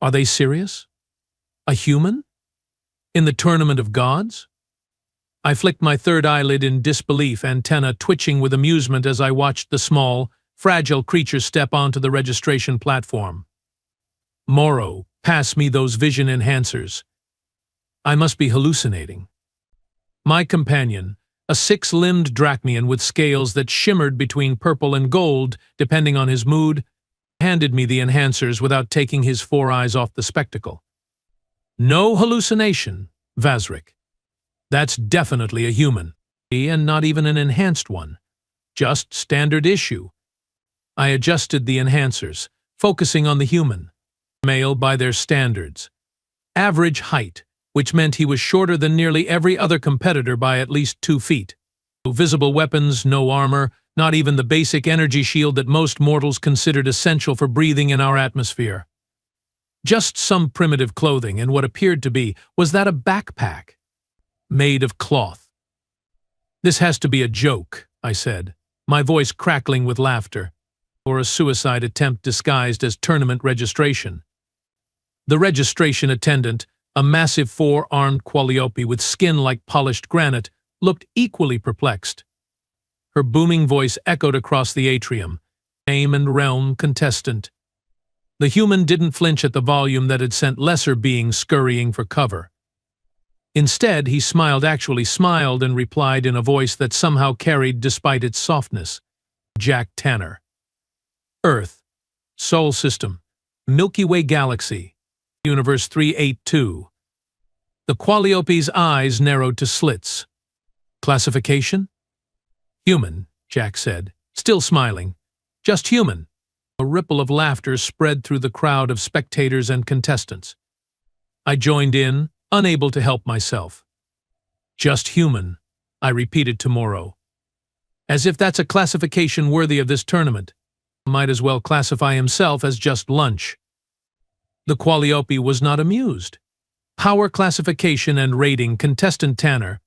Are they serious? A human? In the tournament of gods? I flicked my third eyelid in disbelief, antenna twitching with amusement as I watched the small, fragile creature step onto the registration platform. Morrow, pass me those vision enhancers. I must be hallucinating. My companion, a six-limbed drachmian with scales that shimmered between purple and gold, depending on his mood, handed me the enhancers without taking his 4 eyes off the spectacle. No hallucination, Vazrik. That's definitely a human, and not even an enhanced one. Just standard issue. I adjusted the enhancers, focusing on the human. Male by their standards. Average height, which meant he was shorter than nearly every other competitor by at least 2 feet. No visible weapons, no armor, not even the basic energy shield that most mortals considered essential for breathing in our atmosphere. Just some primitive clothing, and what appeared to be, was that a backpack? Made of cloth. This has to be a joke, I said, my voice crackling with laughter, or a suicide attempt disguised as tournament registration. The registration attendant, a massive 4-armed qualliope with skin like polished granite, looked equally perplexed. Her booming voice echoed across the atrium. Name and realm contestant. The human didn't flinch at the volume that had sent lesser beings scurrying for cover. Instead, he actually smiled and replied in a voice that somehow carried despite its softness. Jack Tanner. Earth. Sol System. Milky Way Galaxy. Universe 382. The qualliope's eyes narrowed to slits. Classification? Human, Jack said, still smiling. Just human. A ripple of laughter spread through the crowd of spectators and contestants. I joined in, unable to help myself. Just human, I repeated to Morrow. As if that's a classification worthy of this tournament. Might as well classify himself as just lunch. The qualliope was not amused. Power classification and rating, contestant Tanner.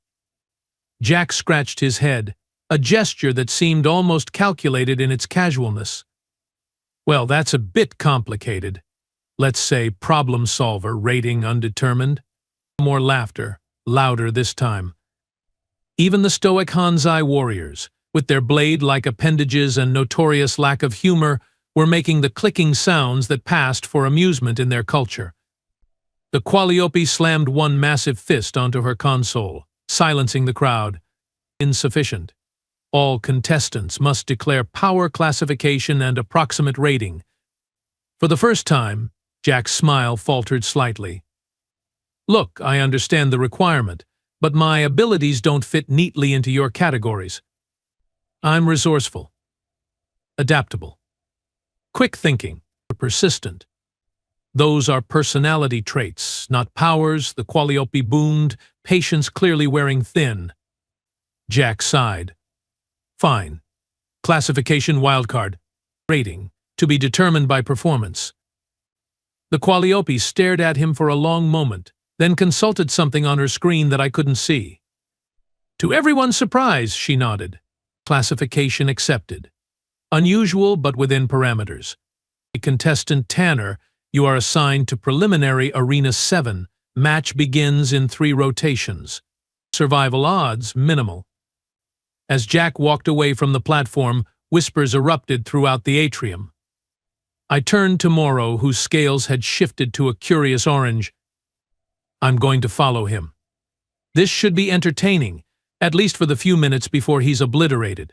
Jack scratched his head, a gesture that seemed almost calculated in its casualness. Well, that's a bit complicated. Let's say problem solver, rating undetermined. More laughter, louder this time. Even the stoic Hanzai warriors, with their blade-like appendages and notorious lack of humor, were making the clicking sounds that passed for amusement in their culture. The qualliope slammed one massive fist onto her console, silencing the crowd. Insufficient. All contestants must declare power classification and approximate rating. For the first time, Jack's smile faltered slightly. Look, I understand the requirement, but my abilities don't fit neatly into your categories. I'm resourceful, adaptable, quick thinking, persistent. Those are personality traits, not powers, the qualliope boomed, patience clearly wearing thin. Jack sighed. Fine. Classification wildcard. Rating, to be determined by performance. The qualliope stared at him for a long moment, then consulted something on her screen that I couldn't see. To everyone's surprise, she nodded. Classification accepted. Unusual, but within parameters. Contestant Tanner, you are assigned to Preliminary Arena 7. Match begins in 3 rotations. Survival odds, minimal. As Jack walked away from the platform, whispers erupted throughout the atrium. I turned to Morrow, whose scales had shifted to a curious orange. I'm going to follow him. This should be entertaining, at least for the few minutes before he's obliterated.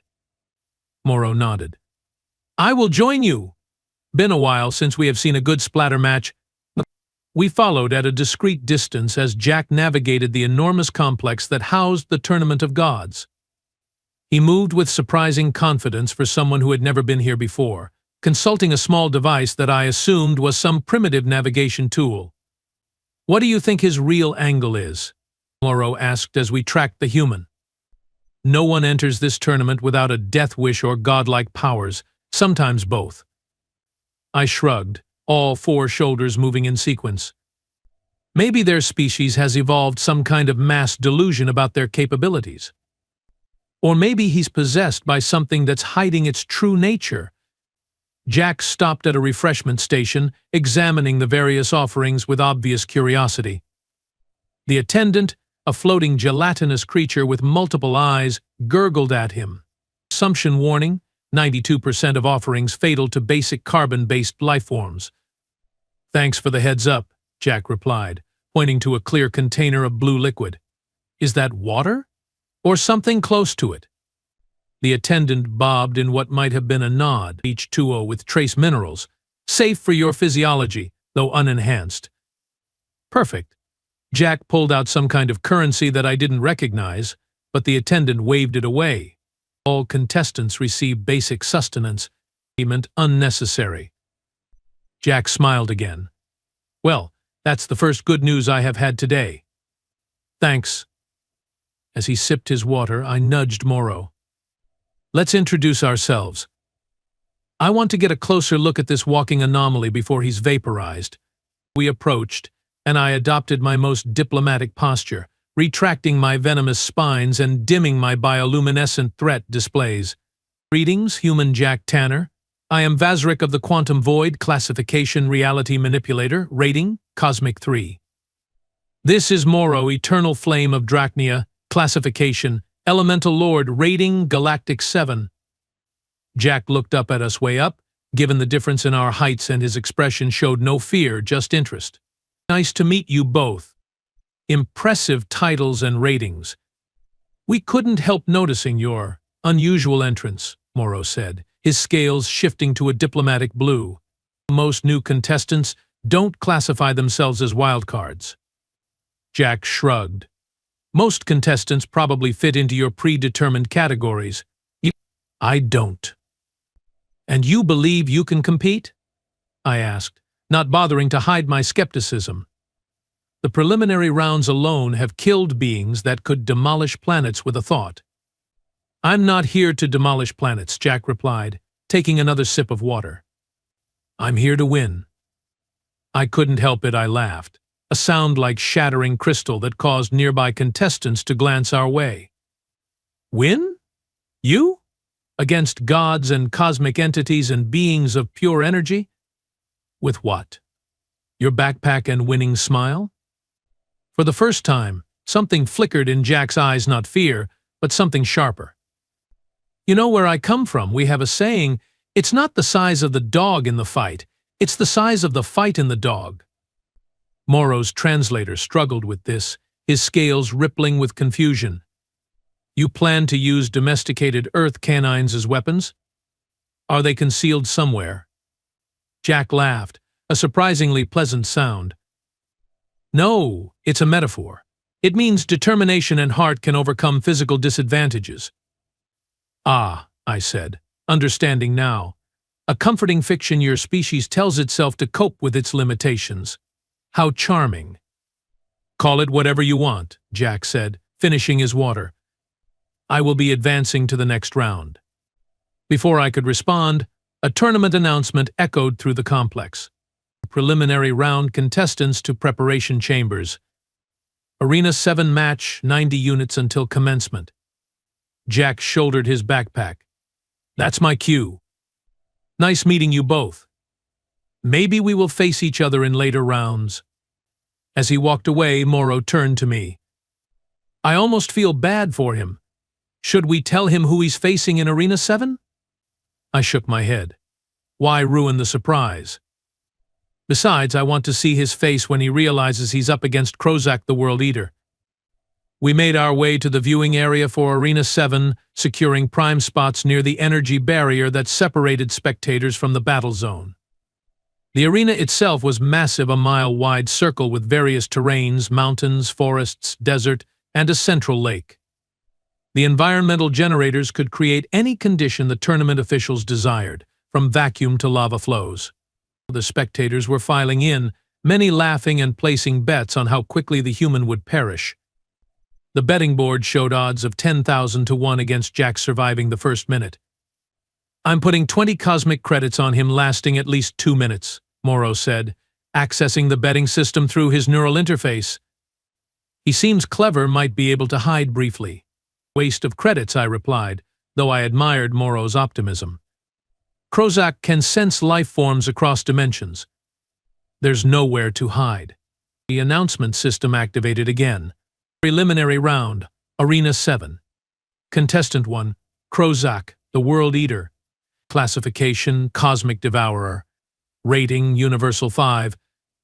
Morrow nodded. I will join you. Been a while since we have seen a good splatter match. We followed at a discreet distance as Jack navigated the enormous complex that housed the Tournament of Gods. He moved with surprising confidence for someone who had never been here before, consulting a small device that I assumed was some primitive navigation tool. What do you think his real angle is? Morrow asked as we tracked the human. No one enters this tournament without a death wish or godlike powers, sometimes both. I shrugged, all 4 shoulders moving in sequence. Maybe their species has evolved some kind of mass delusion about their capabilities. Or maybe he's possessed by something that's hiding its true nature. Jack stopped at a refreshment station, examining the various offerings with obvious curiosity. The attendant, a floating gelatinous creature with multiple eyes, gurgled at him. Consumption warning, 92% of offerings fatal to basic carbon-based lifeforms. Thanks for the heads up, Jack replied, pointing to a clear container of blue liquid. Is that water? Or something close to it? The attendant bobbed in what might have been a nod, H2O with trace minerals, safe for your physiology, though unenhanced. Perfect. Jack pulled out some kind of currency that I didn't recognize, but the attendant waved it away. All contestants receive basic sustenance, payment unnecessary. Jack smiled again. Well, that's the first good news I have had today. Thanks. As he sipped his water, I nudged Morrow. Let's introduce ourselves. I want to get a closer look at this walking anomaly before he's vaporized. We approached, and I adopted my most diplomatic posture, retracting my venomous spines and dimming my bioluminescent threat displays. Greetings, human Jack Tanner. I am Vazrik of the Quantum Void, classification reality manipulator, rating, Cosmic 3. This is Morrow, Eternal Flame of Drachnia, classification, Elemental Lord, rating, Galactic 7. Jack looked up at us way up. Given the difference in our heights, and his expression showed no fear, just interest. Nice to meet you both. Impressive titles and ratings. We couldn't help noticing your unusual entrance, Morrow said, his scales shifting to a diplomatic blue. Most new contestants don't classify themselves as wildcards. Jack shrugged. Most contestants probably fit into your predetermined categories. I don't. And you believe you can compete? I asked, not bothering to hide my skepticism. The preliminary rounds alone have killed beings that could demolish planets with a thought. I'm not here to demolish planets, Jack replied, taking another sip of water. I'm here to win. I couldn't help it, I laughed, a sound like shattering crystal that caused nearby contestants to glance our way. Win? You? Against gods and cosmic entities and beings of pure energy? With what? Your backpack and winning smile? For the first time, something flickered in Jack's eyes, not fear, but something sharper. You know where I come from, we have a saying, it's not the size of the dog in the fight, it's the size of the fight in the dog. Morrow's translator struggled with this, his scales rippling with confusion. You plan to use domesticated earth canines as weapons? Are they concealed somewhere? Jack laughed, a surprisingly pleasant sound. No, it's a metaphor. It means determination and heart can overcome physical disadvantages. Ah, I said, understanding now. A comforting fiction your species tells itself to cope with its limitations. How charming. Call it whatever you want, Jack said, finishing his water. I will be advancing to the next round. Before I could respond, a tournament announcement echoed through the complex. Preliminary round contestants to preparation chambers. Arena 7 match, 90 units until commencement. Jack shouldered his backpack. That's my cue. Nice meeting you both. Maybe we will face each other in later rounds. As he walked away, Morrow turned to me. I almost feel bad for him. Should we tell him who he's facing in Arena 7? I shook my head. Why ruin the surprise? Besides, I want to see his face when he realizes he's up against Krozak the World Eater. We made our way to the viewing area for Arena 7, securing prime spots near the energy barrier that separated spectators from the battle zone. The arena itself was massive, a mile-wide circle with various terrains, mountains, forests, desert, and a central lake. The environmental generators could create any condition the tournament officials desired, from vacuum to lava flows. The spectators were filing in, many laughing and placing bets on how quickly the human would perish. The betting board showed odds of 10,000 to 1 against Jack surviving the first minute. I'm putting 20 cosmic credits on him lasting at least 2 minutes, Morrow said, accessing the betting system through his neural interface. He seems clever, might be able to hide briefly. Waste of credits, I replied, though I admired Morrow's optimism. Krozak can sense life forms across dimensions. There's nowhere to hide. The announcement system activated again. Preliminary round, Arena 7. Contestant 1, Krozak, the World Eater. Classification, Cosmic Devourer. Rating, Universal 5.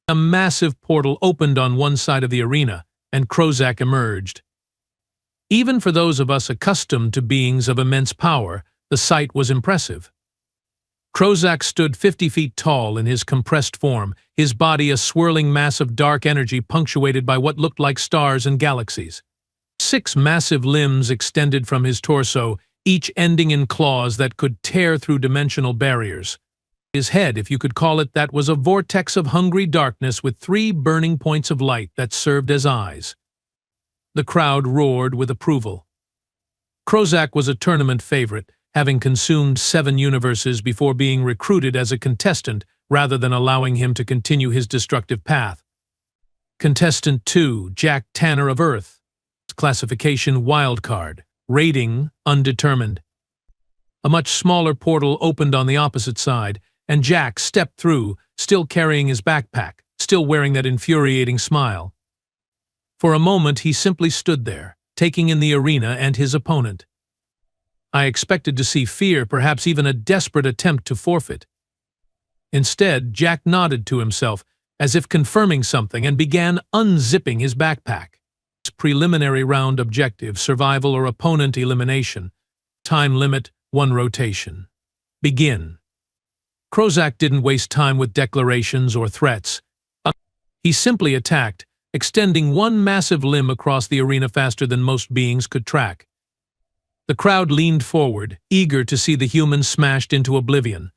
A massive portal opened on one side of the arena, and Krozak emerged. Even for those of us accustomed to beings of immense power, the sight was impressive. Krozak stood 50 feet tall in his compressed form, his body a swirling mass of dark energy punctuated by what looked like stars and galaxies. 6 massive limbs extended from his torso, each ending in claws that could tear through dimensional barriers. His head, if you could call it that, was a vortex of hungry darkness with 3 burning points of light that served as eyes. The crowd roared with approval. Krozak was a tournament favorite, having consumed 7 universes before being recruited as a contestant rather than allowing him to continue his destructive path. Contestant 2, Jack Tanner of Earth. Classification Wildcard. Rating Undetermined. A much smaller portal opened on the opposite side, and Jack stepped through, still carrying his backpack, still wearing that infuriating smile. For a moment he simply stood there, taking in the arena and his opponent. I expected to see fear, perhaps even a desperate attempt to forfeit. Instead, Jack nodded to himself, as if confirming something, and began unzipping his backpack. Preliminary round objective, survival or opponent elimination. Time limit, 1 rotation. Begin. Krozak didn't waste time with declarations or threats. He simply attacked, extending one massive limb across the arena faster than most beings could track. The crowd leaned forward, eager to see the human smashed into oblivion.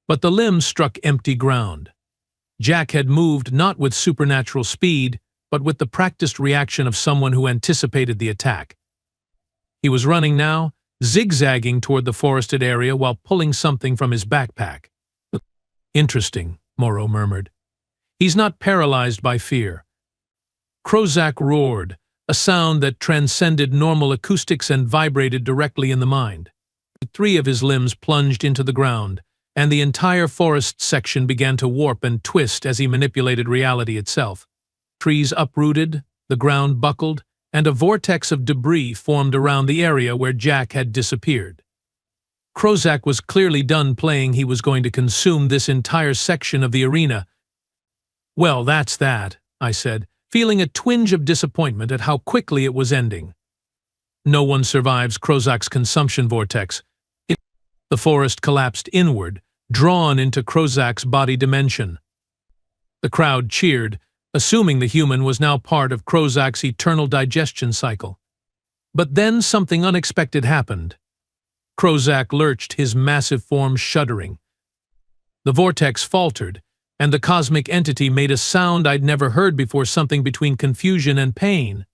But the limb struck empty ground. Jack had moved not with supernatural speed, but with the practiced reaction of someone who anticipated the attack. He was running now, zigzagging toward the forested area while pulling something from his backpack. Interesting, Morrow murmured. He's not paralyzed by fear. Krozak roared, a sound that transcended normal acoustics and vibrated directly in the mind. 3 of his limbs plunged into the ground, and the entire forest section began to warp and twist as he manipulated reality itself. Trees uprooted, the ground buckled, and a vortex of debris formed around the area where Jack had disappeared. Krozak was clearly done playing. He was going to consume this entire section of the arena. Well, that's that, I said, feeling a twinge of disappointment at how quickly it was ending. No one survives Krozak's consumption vortex. The forest collapsed inward, drawn into Krozak's body dimension. The crowd cheered, assuming the human was now part of Krozak's eternal digestion cycle. But then something unexpected happened. Krozak lurched, his massive form shuddering. The vortex faltered, and the cosmic entity made a sound I'd never heard before, something between confusion and pain.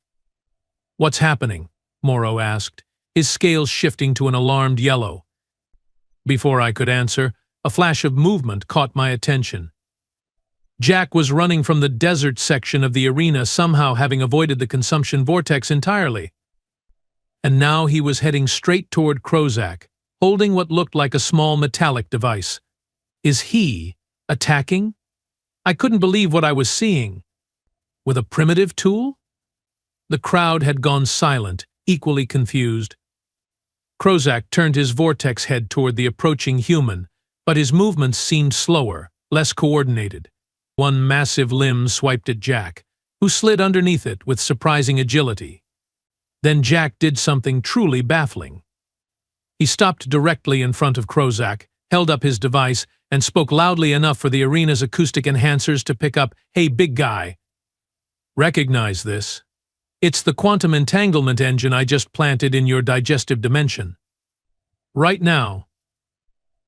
"What's happening?" Morrow asked, his scales shifting to an alarmed yellow. Before I could answer, a flash of movement caught my attention. Jack was running from the desert section of the arena, somehow having avoided the consumption vortex entirely. And now he was heading straight toward Krozak, holding what looked like a small metallic device. Is he attacking? I couldn't believe what I was seeing. With a primitive tool? The crowd had gone silent, equally confused. Krozak turned his vortex head toward the approaching human, but his movements seemed slower, less coordinated. One massive limb swiped at Jack, who slid underneath it with surprising agility. Then Jack did something truly baffling. He stopped directly in front of Krozak, held up his device, and spoke loudly enough for the arena's acoustic enhancers to pick up, "Hey, big guy. Recognize this? It's the quantum entanglement engine I just planted in your digestive dimension. Right now,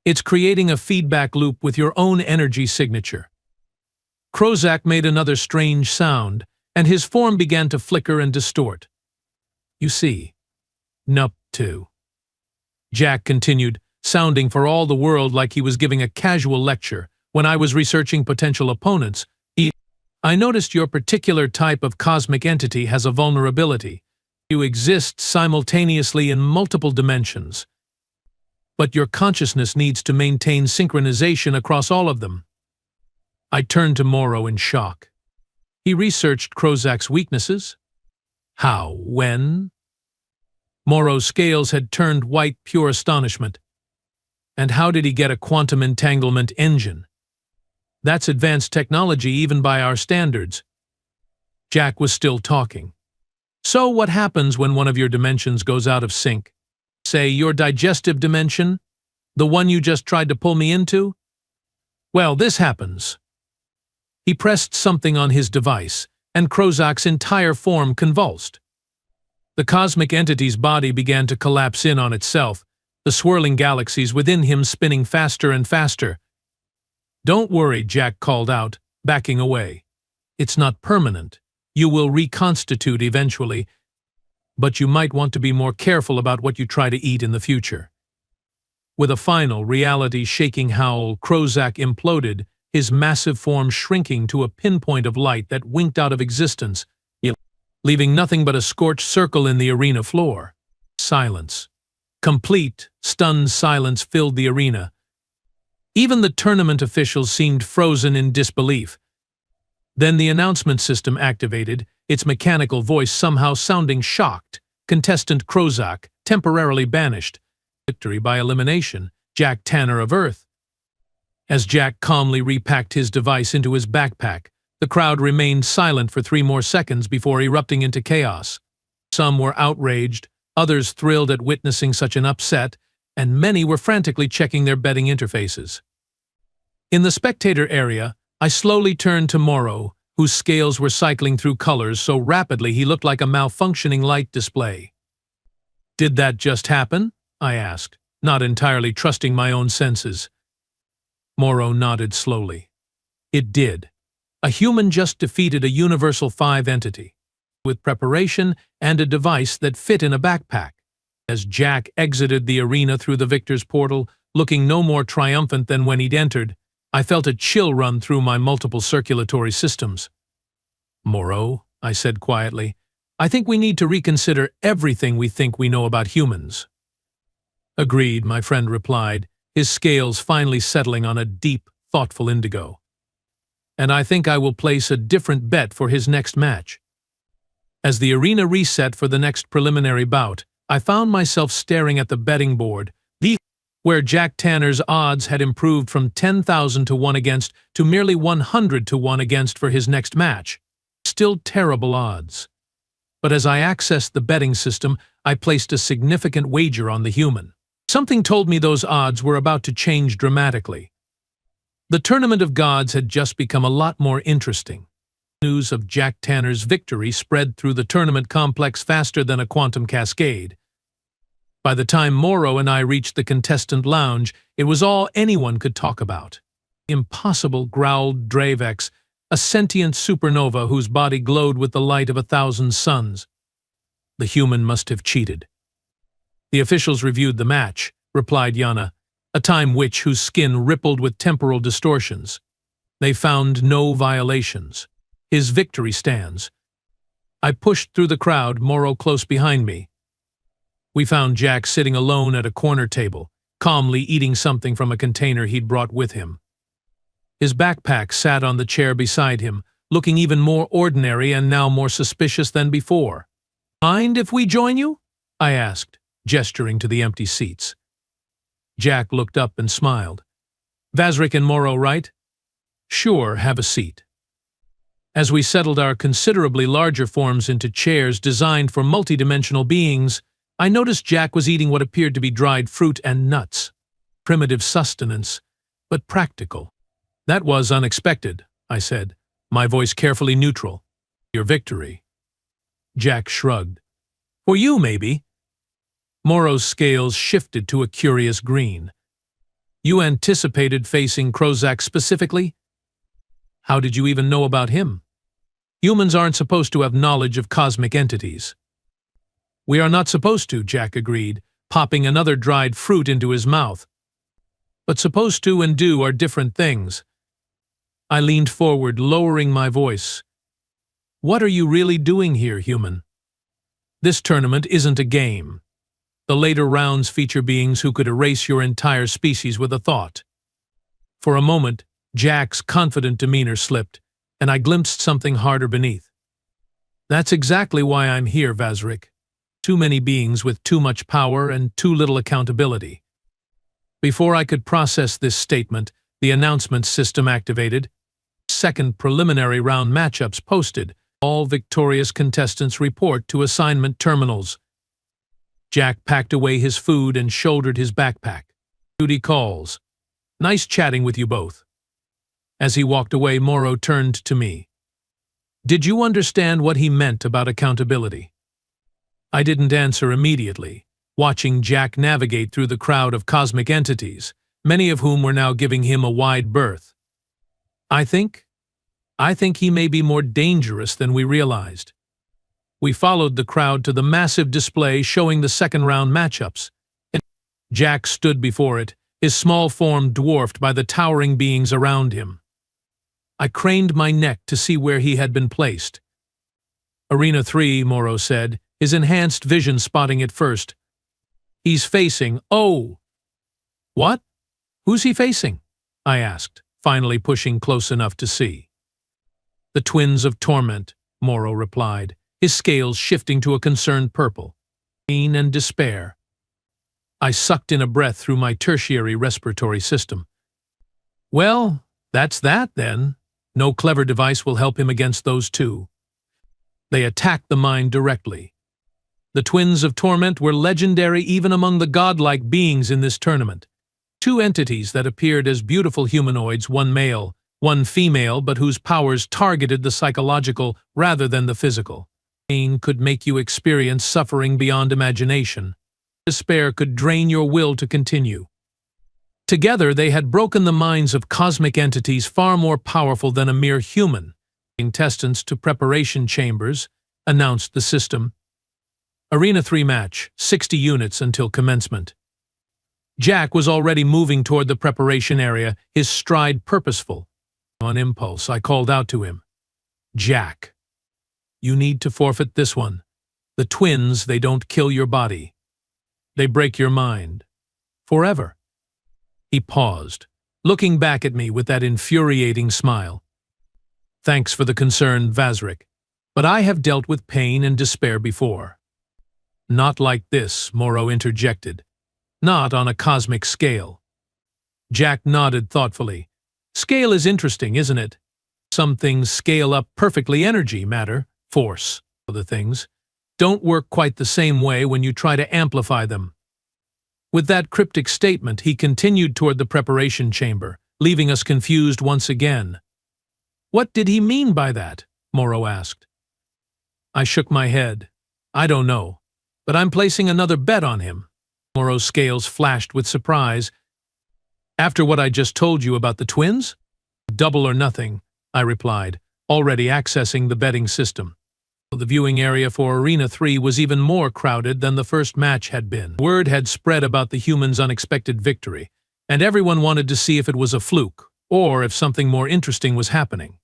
it's creating a feedback loop with your own energy signature." Krozak made another strange sound, and his form began to flicker and distort. "You see. Nup, too." Jack continued, sounding for all the world like he was giving a casual lecture. "When I was researching potential opponents, I noticed your particular type of cosmic entity has a vulnerability. You exist simultaneously in multiple dimensions. but your consciousness needs to maintain synchronization across all of them. I turned to Morrow in shock. He researched Krozak's weaknesses? How? When? Morrow's scales had turned white, pure astonishment. And how did he get a quantum entanglement engine? That's advanced technology even by our standards. Jack was still talking. So what happens when one of your dimensions goes out of sync? Say, your digestive dimension? The one you just tried to pull me into? Well, this happens. He pressed something on his device, and Krozak's entire form convulsed. The cosmic entity's body began to collapse in on itself, the swirling galaxies within him spinning faster and faster. Don't worry, Jack called out, backing away. It's not permanent. You will reconstitute eventually, but you might want to be more careful about what you try to eat in the future. With a final, reality-shaking howl, Krozak imploded, his massive form shrinking to a pinpoint of light that winked out of existence, leaving nothing but a scorched circle in the arena floor. Silence. Complete, stunned silence filled the arena. Even the tournament officials seemed frozen in disbelief. Then the announcement system activated, its mechanical voice somehow sounding shocked. Contestant Krozak, temporarily banished. Victory by elimination, Jack Tanner of Earth. As Jack calmly repacked his device into his backpack, the crowd remained silent for 3 more seconds before erupting into chaos. Some were outraged, others thrilled at witnessing such an upset, and many were frantically checking their betting interfaces. In the spectator area, I slowly turned to Morrow, whose scales were cycling through colors so rapidly he looked like a malfunctioning light display. Did that just happen? I asked, not entirely trusting my own senses. Morrow nodded slowly. It did. A human just defeated a Universal 5 entity, with preparation and a device that fit in a backpack. As Jack exited the arena through the victor's portal, looking no more triumphant than when he'd entered, I felt a chill run through my multiple circulatory systems. Morrow, I said quietly, I think we need to reconsider everything we think we know about humans. Agreed, my friend replied, his scales finally settling on a deep, thoughtful indigo. And I think I will place a different bet for his next match. As the arena reset for the next preliminary bout, I found myself staring at the betting board, where Jack Tanner's odds had improved from 10,000 to 1 against to merely 100 to 1 against for his next match. Still terrible odds. But as I accessed the betting system, I placed a significant wager on the human. Something told me those odds were about to change dramatically. The Tournament of Gods had just become a lot more interesting. News of Jack Tanner's victory spread through the tournament complex faster than a quantum cascade. By the time Morrow and I reached the contestant lounge, it was all anyone could talk about. Impossible, growled Dravex, a sentient supernova whose body glowed with the light of 1,000 suns. The human must have cheated. The officials reviewed the match, replied Yana, a time witch whose skin rippled with temporal distortions. They found no violations. His victory stands. I pushed through the crowd, Morrow close behind me. We found Jack sitting alone at a corner table, calmly eating something from a container he'd brought with him. His backpack sat on the chair beside him, looking even more ordinary and now more suspicious than before. Mind if we join you? I asked, gesturing to the empty seats. Jack looked up and smiled. Vazrik and Morrow, right? Sure, have a seat. As we settled our considerably larger forms into chairs designed for multidimensional beings, I noticed Jack was eating what appeared to be dried fruit and nuts. Primitive sustenance, but practical. That was unexpected, I said, my voice carefully neutral. Your victory. Jack shrugged. For you, maybe. Morrow's scales shifted to a curious green. You anticipated facing Krozak specifically? How did you even know about him? Humans aren't supposed to have knowledge of cosmic entities. We are not supposed to, Jack agreed, popping another dried fruit into his mouth. But supposed to and do are different things. I leaned forward, lowering my voice. What are you really doing here, human? This tournament isn't a game. The later rounds feature beings who could erase your entire species with a thought. For a moment, Jack's confident demeanor slipped, and I glimpsed something harder beneath. That's exactly why I'm here, Vazrik. Too many beings with too much power and too little accountability. Before I could process this statement, the announcement system activated. Second preliminary round matchups posted. All victorious contestants report to assignment terminals. Jack packed away his food and shouldered his backpack. Duty calls. Nice chatting with you both. As he walked away, Morrow turned to me. Did you understand what he meant about accountability? I didn't answer immediately, watching Jack navigate through the crowd of cosmic entities, many of whom were now giving him a wide berth. I think he may be more dangerous than we realized. We followed the crowd to the massive display showing the second-round matchups. Jack stood before it, his small form dwarfed by the towering beings around him. I craned my neck to see where he had been placed. Arena 3, Morrow said, his enhanced vision spotting it first. He's facing, oh! What? Who's he facing? I asked, finally pushing close enough to see. The Twins of Torment, Morrow replied, his scales shifting to a concerned purple. Pain and despair. I sucked in a breath through my tertiary respiratory system. Well, that's that, then. No clever device will help him against those two. They attacked the mind directly. The Twins of Torment were legendary even among the godlike beings in this tournament. Two entities that appeared as beautiful humanoids, one male, one female, but whose powers targeted the psychological rather than the physical. Pain could make you experience suffering beyond imagination. Despair could drain your will to continue. Together, they had broken the minds of cosmic entities far more powerful than a mere human. Contestants to preparation chambers, announced the system. Arena 3 match, 60 units until commencement. Jack was already moving toward the preparation area, his stride purposeful. On impulse, I called out to him. Jack, you need to forfeit this one. The twins, they don't kill your body. They break your mind. Forever. He paused, looking back at me with that infuriating smile. Thanks for the concern, Vazrik, but I have dealt with pain and despair before. Not like this, Morrow interjected. Not on a cosmic scale. Jack nodded thoughtfully. Scale is interesting, isn't it? Some things scale up perfectly. Energy, matter, force, other things don't work quite the same way when you try to amplify them. With that cryptic statement, he continued toward the preparation chamber, leaving us confused once again. What did he mean by that? Morrow asked. I shook my head. I don't know, but I'm placing another bet on him. Morrow's scales flashed with surprise. After what I just told you about the twins? Double or nothing, I replied, already accessing the betting system. The viewing area for Arena 3 was even more crowded than the first match had been. Word had spread about the humans' unexpected victory, and everyone wanted to see if it was a fluke, or if something more interesting was happening.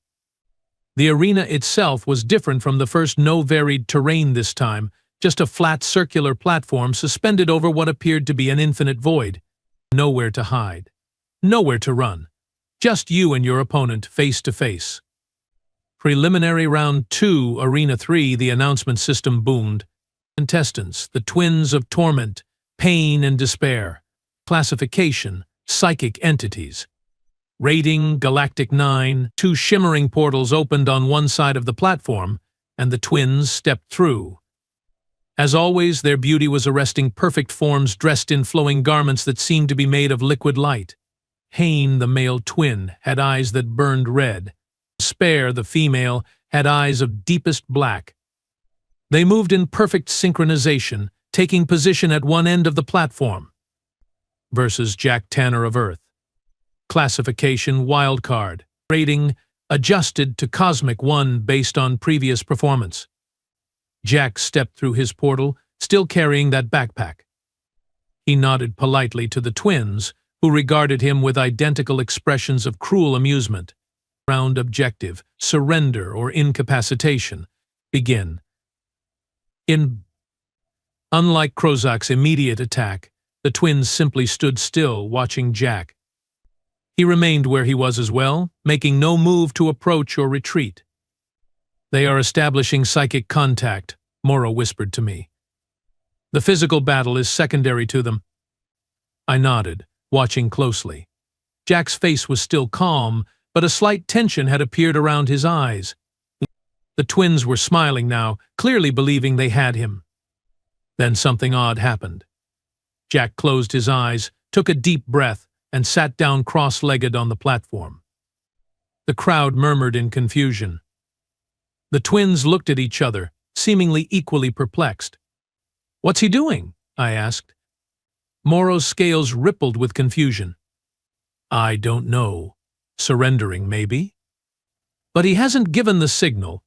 The arena itself was different from the first. No varied terrain this time, just a flat circular platform suspended over what appeared to be an infinite void. Nowhere to hide. Nowhere to run. Just you and your opponent face to face. Preliminary Round 2, Arena 3, the announcement system boomed. Contestants, the Twins of Torment, Pain and Despair. Classification, Psychic Entities. Rating, Galactic 9. Two shimmering portals opened on one side of the platform, and the twins stepped through. As always, their beauty was arresting, perfect forms dressed in flowing garments that seemed to be made of liquid light. Pain, the male twin, had eyes that burned red. Despair, the female, had eyes of deepest black. They moved in perfect synchronization, taking position at one end of the platform. Versus Jack Tanner of Earth. Classification, Wildcard. Rating, adjusted to Cosmic 1 based on previous performance. Jack stepped through his portal, still carrying that backpack. He nodded politely to the twins, who regarded him with identical expressions of cruel amusement. Round objective, surrender or incapacitation. Begin. Unlike Krozak's immediate attack, the twins simply stood still, watching Jack. He remained where he was as well, making no move to approach or retreat. "They are establishing psychic contact," Moro whispered to me. "The physical battle is secondary to them." I nodded, watching closely. Jack's face was still calm, but a slight tension had appeared around his eyes. The twins were smiling now, clearly believing they had him. Then something odd happened. Jack closed his eyes, took a deep breath, and sat down cross-legged on the platform. The crowd murmured in confusion. The twins looked at each other, seemingly equally perplexed. "What's he doing?" I asked. Moro's scales rippled with confusion. "I don't know. Surrendering, maybe? But he hasn't given the signal."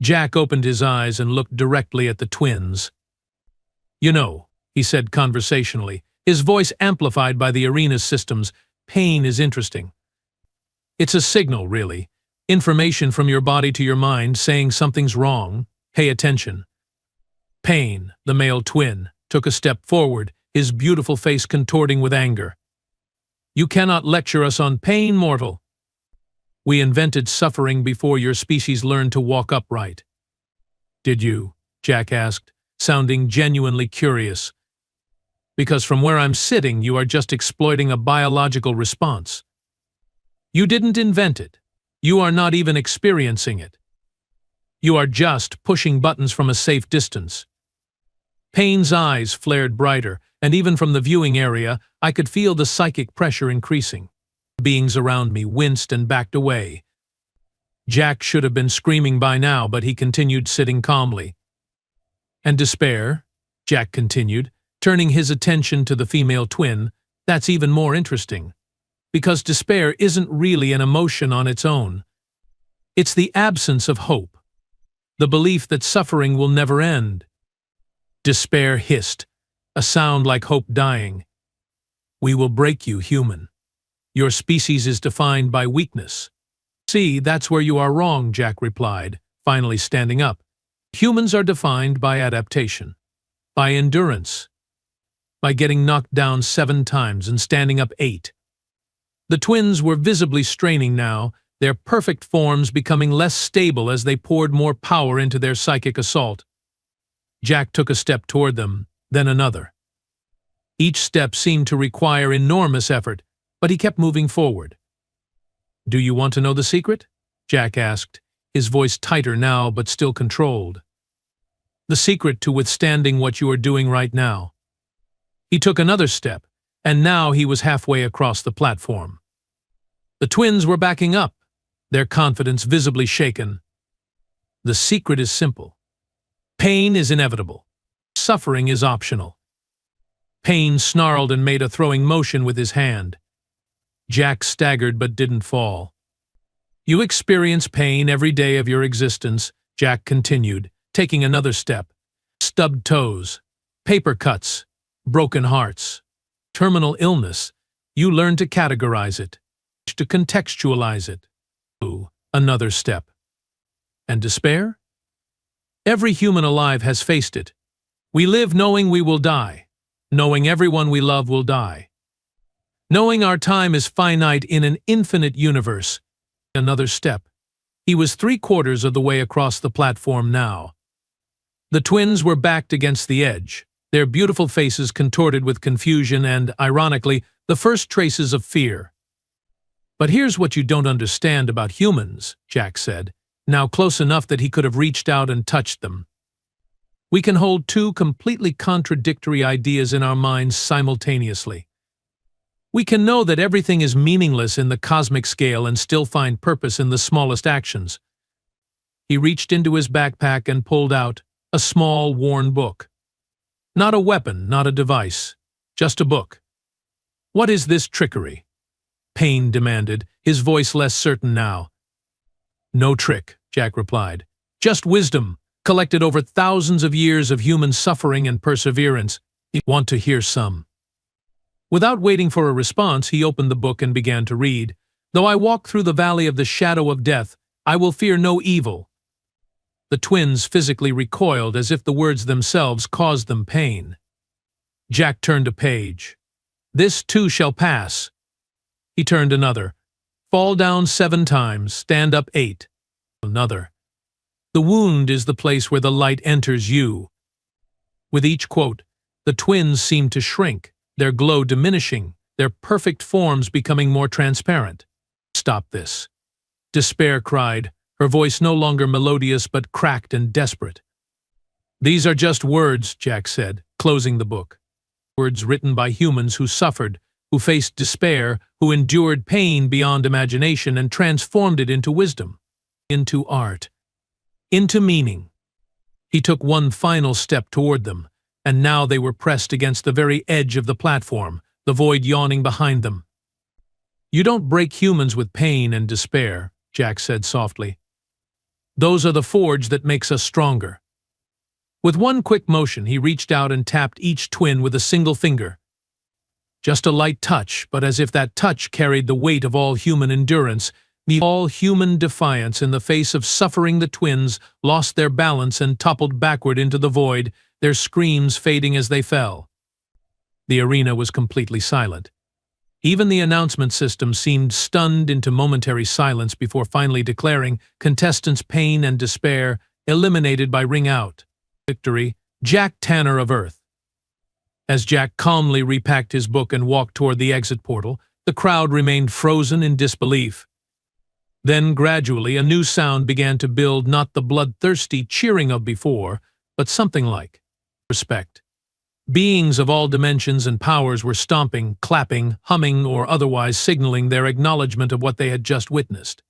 Jack opened his eyes and looked directly at the twins. "You know," he said conversationally, his voice amplified by the arena's systems, "pain is interesting. It's a signal, really. Information from your body to your mind saying something's wrong. Pay attention." Pain, the male twin, took a step forward, his beautiful face contorting with anger. "You cannot lecture us on pain, mortal. We invented suffering before your species learned to walk upright." "Did you?" Jack asked, sounding genuinely curious. "Because from where I'm sitting, you are just exploiting a biological response. You didn't invent it. You are not even experiencing it. You are just pushing buttons from a safe distance." Pain's eyes flared brighter, and even from the viewing area, I could feel the psychic pressure increasing. Beings around me winced and backed away. Jack should have been screaming by now, but he continued sitting calmly. "And despair," Jack continued, turning his attention to the female twin, "that's even more interesting. Because despair isn't really an emotion on its own. It's the absence of hope. The belief that suffering will never end." Despair hissed, a sound like hope dying. "We will break you, human. Your species is defined by weakness." "See, that's where you are wrong," Jack replied, finally standing up. "Humans are defined by adaptation, by endurance, by getting knocked down 7 times and standing up 8. The twins were visibly straining now, their perfect forms becoming less stable as they poured more power into their psychic assault. Jack took a step toward them, then another. Each step seemed to require enormous effort, but he kept moving forward. "Do you want to know the secret?" Jack asked, his voice tighter now but still controlled. "The secret to withstanding what you are doing right now." He took another step, and now he was halfway across the platform. The twins were backing up, their confidence visibly shaken. "The secret is simple. Pain is inevitable. Suffering is optional." Pain snarled and made a throwing motion with his hand. Jack staggered but didn't fall. "You experience pain every day of your existence," Jack continued, taking another step. "Stubbed toes, paper cuts, broken hearts, terminal illness. You learn to categorize it, to contextualize it." Ooh, another step. "And despair? Every human alive has faced it. We live knowing we will die, knowing everyone we love will die, knowing our time is finite in an infinite universe." Another step. He was 3/4 of the way across the platform now. The twins were backed against the edge, their beautiful faces contorted with confusion and, ironically, the first traces of fear. "But here's what you don't understand about humans," Jack said, now close enough that he could have reached out and touched them. "We can hold 2 completely contradictory ideas in our minds simultaneously. We can know that everything is meaningless in the cosmic scale and still find purpose in the smallest actions." He reached into his backpack and pulled out a small, worn book. Not a weapon, not a device, just a book. "What is this trickery?" Pain demanded, his voice less certain now. "No trick," Jack replied. "Just wisdom, collected over thousands of years of human suffering and perseverance. You want to hear some?" Without waiting for a response, he opened the book and began to read. "Though I walk through the valley of the shadow of death, I will fear no evil." The twins physically recoiled as if the words themselves caused them pain. Jack turned a page. "This too shall pass." He turned another. "Fall down 7 times, stand up 8. Another. "The wound is the place where the light enters you." With each quote, the twins seemed to shrink, their glow diminishing, their perfect forms becoming more transparent. "Stop this," despair cried, her voice no longer melodious but cracked and desperate. "These are just words," Jack said, closing the book. Words written by humans who suffered, who faced despair, who endured pain beyond imagination and transformed it into wisdom, into art, into meaning. He took one final step toward them, and now they were pressed against the very edge of the platform, the void yawning behind them. "You don't break humans with pain and despair," Jack said softly. "Those are the forge that makes us stronger." With one quick motion, he reached out and tapped each twin with a single finger. Just a light touch, but as if that touch carried the weight of all human endurance, the all-human defiance in the face of suffering. The twins lost their balance and toppled backward into the void, their screams fading as they fell. The arena was completely silent. Even the announcement system seemed stunned into momentary silence before finally declaring contestants' pain and despair eliminated by ring out. Victory, Jack Tanner of Earth. As Jack calmly repacked his book and walked toward the exit portal, the crowd remained frozen in disbelief. Then, gradually, a new sound began to build, not the bloodthirsty cheering of before, but something like respect. Beings of all dimensions and powers were stomping, clapping, humming, or otherwise signaling their acknowledgement of what they had just witnessed.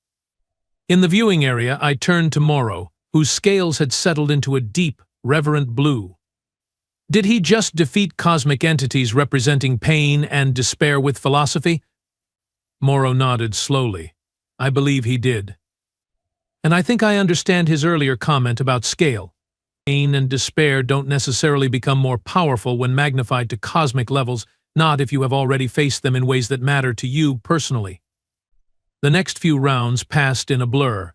In the viewing area, I turned to Morrow, whose scales had settled into a deep, reverent blue. Did he just defeat cosmic entities representing pain and despair with philosophy? Morrow nodded slowly. "I believe he did. And I think I understand his earlier comment about scale. Pain and despair don't necessarily become more powerful when magnified to cosmic levels, not if you have already faced them in ways that matter to you personally." The next few rounds passed in a blur.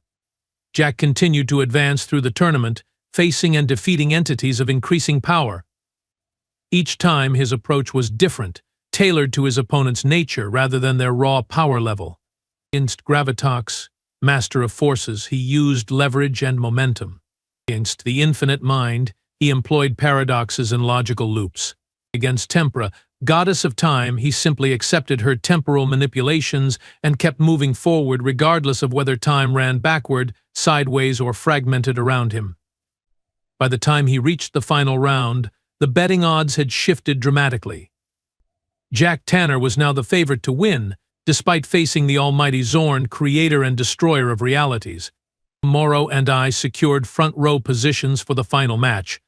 Jack continued to advance through the tournament, facing and defeating entities of increasing power. Each time his approach was different, tailored to his opponent's nature rather than their raw power level. Against Gravitox, master of forces, he used leverage and momentum. Against the infinite mind, he employed paradoxes and logical loops. Against Tempera, goddess of time, he simply accepted her temporal manipulations and kept moving forward regardless of whether time ran backward, sideways, or fragmented around him. By the time he reached the final round, the betting odds had shifted dramatically. Jack Tanner was now the favorite to win, despite facing the almighty Zorn, creator and destroyer of realities. Morrow and I secured front-row positions for the final match.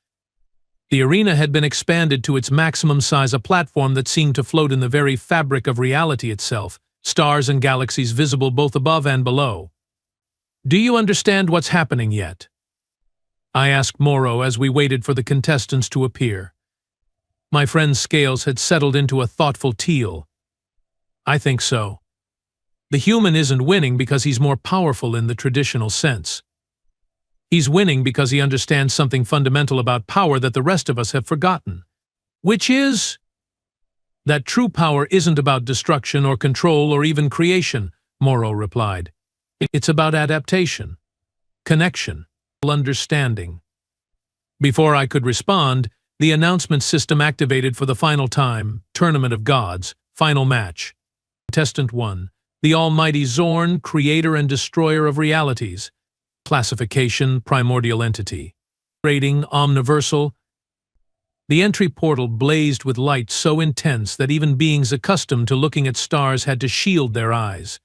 The arena had been expanded to its maximum size, a platform that seemed to float in the very fabric of reality itself, stars and galaxies visible both above and below. "Do you understand what's happening yet?" I asked Morrow as we waited for the contestants to appear. My friend's scales had settled into a thoughtful teal. "I think so. The human isn't winning because he's more powerful in the traditional sense. He's winning because he understands something fundamental about power that the rest of us have forgotten. Which is that true power isn't about destruction or control or even creation," Morrow replied. "It's about adaptation, connection, understanding." Before I could respond, the announcement system activated for the final time. Tournament of Gods, final match. Contestant 1. The almighty Zorn, creator and destroyer of realities. Classification, primordial entity. Rating, omniversal. The entry portal blazed with light so intense that even beings accustomed to looking at stars had to shield their eyes.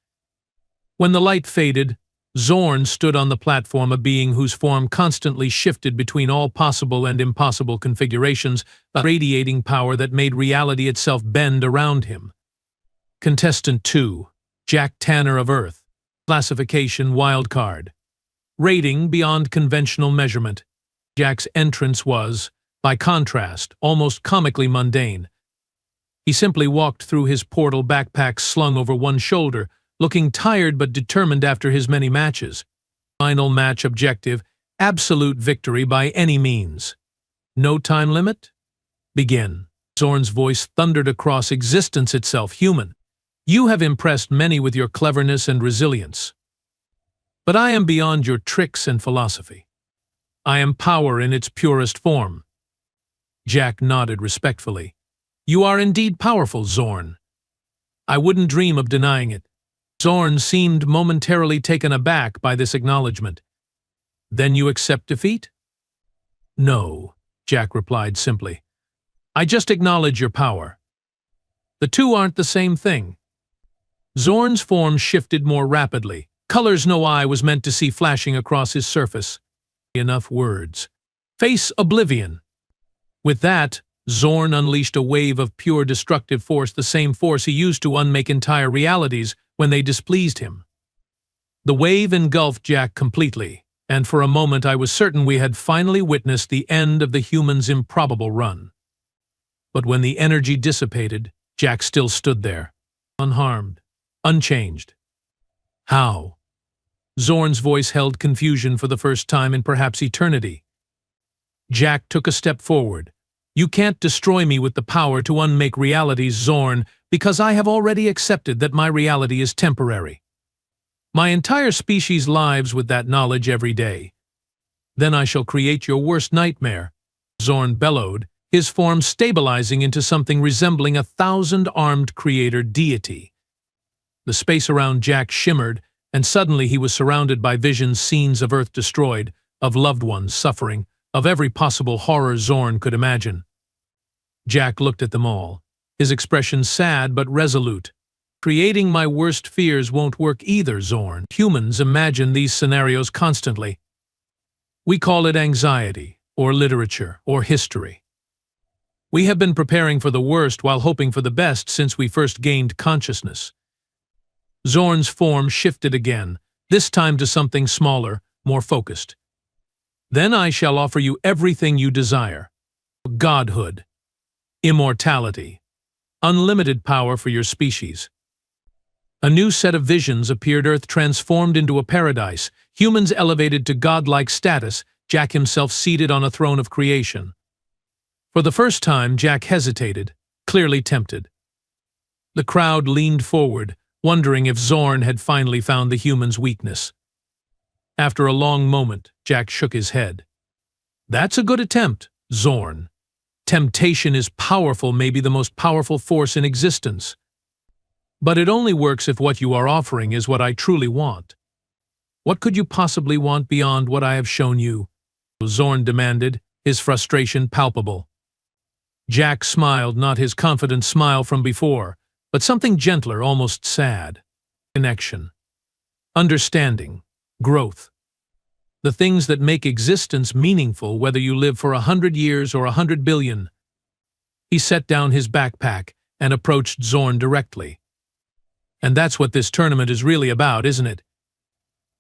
When the light faded, Zorn stood on the platform, a being whose form constantly shifted between all possible and impossible configurations, a radiating power that made reality itself bend around him. Contestant 2. Jack Tanner of Earth. Classification, wildcard. Rating, beyond conventional measurement. Jack's entrance was, by contrast, almost comically mundane. He simply walked through his portal, backpack slung over one shoulder, looking tired but determined after his many matches. Final match objective: Absolute victory by any means. No time limit? Begin. Zorn's voice thundered across existence itself. Human, you have impressed many with your cleverness and resilience. But I am beyond your tricks and philosophy. I am power in its purest form. Jack nodded respectfully. You are indeed powerful, Zorn. I wouldn't dream of denying it. Zorn seemed momentarily taken aback by this acknowledgement. Then you accept defeat? No, Jack replied simply. I just acknowledge your power. The two aren't the same thing. Zorn's form shifted more rapidly, colors no eye was meant to see flashing across his surface. Enough words. Face oblivion. With that, Zorn unleashed a wave of pure destructive force, the same force he used to unmake entire realities when they displeased him. The wave engulfed Jack completely, and for a moment I was certain we had finally witnessed the end of the human's improbable run. But when the energy dissipated, Jack still stood there, unharmed, unchanged. How? Zorn's voice held confusion for the first time in perhaps eternity. Jack took a step forward. You can't destroy me with the power to unmake realities, Zorn, because I have already accepted that my reality is temporary. My entire species lives with that knowledge every day. Then I shall create your worst nightmare, Zorn bellowed, his form stabilizing into something resembling a 1,000-armed creator deity. The space around Jack shimmered, and suddenly he was surrounded by visions, scenes of Earth destroyed, of loved ones suffering, of every possible horror Zorn could imagine. Jack looked at them all, his expression sad but resolute. Creating my worst fears won't work either, Zorn. Humans imagine these scenarios constantly. We call it anxiety, or literature, or history. We have been preparing for the worst while hoping for the best since we first gained consciousness. Zorn's form shifted again, this time to something smaller, more focused. Then I shall offer you everything you desire. Godhood, immortality, unlimited power for your species. A new set of visions appeared, Earth transformed into a paradise, humans elevated to godlike status, Jack himself seated on a throne of creation. For the first time, Jack hesitated, clearly tempted. The crowd leaned forward, wondering if Zorn had finally found the human's weakness. After a long moment, Jack shook his head. That's a good attempt, Zorn. Temptation is powerful, maybe the most powerful force in existence. But it only works if what you are offering is what I truly want. What could you possibly want beyond what I have shown you? Zorn demanded, his frustration palpable. Jack smiled, not his confident smile from before, but something gentler, almost sad. Connection. Understanding. Growth. The things that make existence meaningful, whether you live for 100 years or 100 billion. He set down his backpack and approached Zorn directly. And that's what this tournament is really about, isn't it?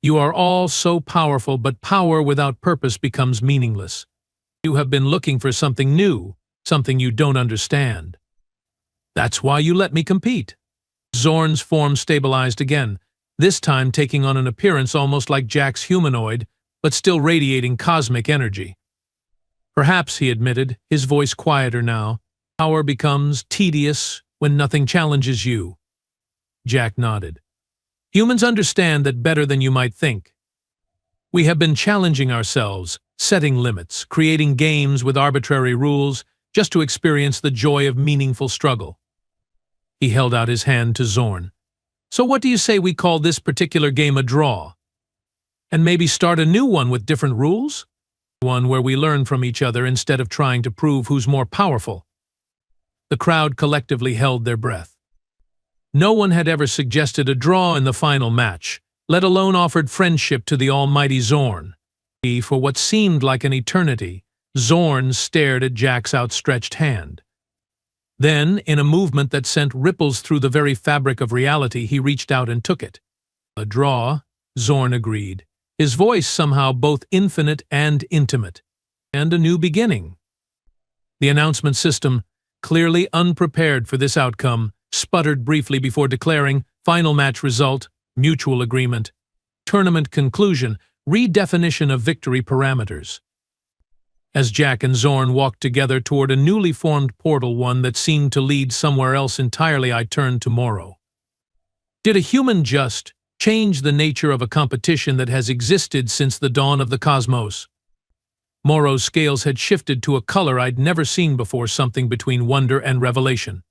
You are all so powerful, but power without purpose becomes meaningless. You have been looking for something new, something you don't understand. That's why you let me compete. Zorn's form stabilized again, this time taking on an appearance almost like Jack's humanoid, but still radiating cosmic energy. Perhaps, he admitted, his voice quieter now, power becomes tedious when nothing challenges you. Jack nodded. Humans understand that better than you might think. We have been challenging ourselves, setting limits, creating games with arbitrary rules, just to experience the joy of meaningful struggle. He held out his hand to Zorn. So what do you say we call this particular game a draw? And maybe start a new one with different rules? One where we learn from each other instead of trying to prove who's more powerful. The crowd collectively held their breath. No one had ever suggested a draw in the final match, let alone offered friendship to the almighty Zorn. For what seemed like an eternity, Zorn stared at Jack's outstretched hand. Then, in a movement that sent ripples through the very fabric of reality, he reached out and took it. A draw, Zorn agreed, his voice somehow both infinite and intimate. And a new beginning. The announcement system, clearly unprepared for this outcome, sputtered briefly before declaring, final match result, mutual agreement. Tournament conclusion, Redefinition of victory parameters. As Jack and Zorn walked together toward a newly formed portal, one that seemed to lead somewhere else entirely, I turned to Morrow. Did a human just change the nature of a competition that has existed since the dawn of the cosmos? Morrow's scales had shifted to a color I'd never seen before, something between wonder and revelation.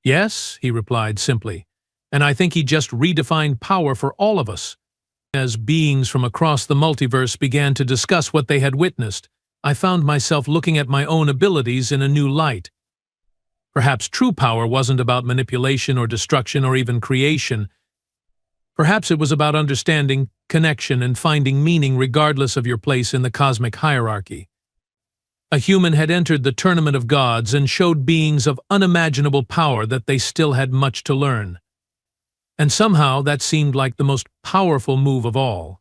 Yes, he replied simply, and I think he just redefined power for all of us. As beings from across the multiverse began to discuss what they had witnessed, I found myself looking at my own abilities in a new light. Perhaps true power wasn't about manipulation or destruction or even creation. Perhaps it was about understanding, connection, and finding meaning regardless of your place in the cosmic hierarchy. A human had entered the tournament of gods and showed beings of unimaginable power that they still had much to learn. And somehow that seemed like the most powerful move of all.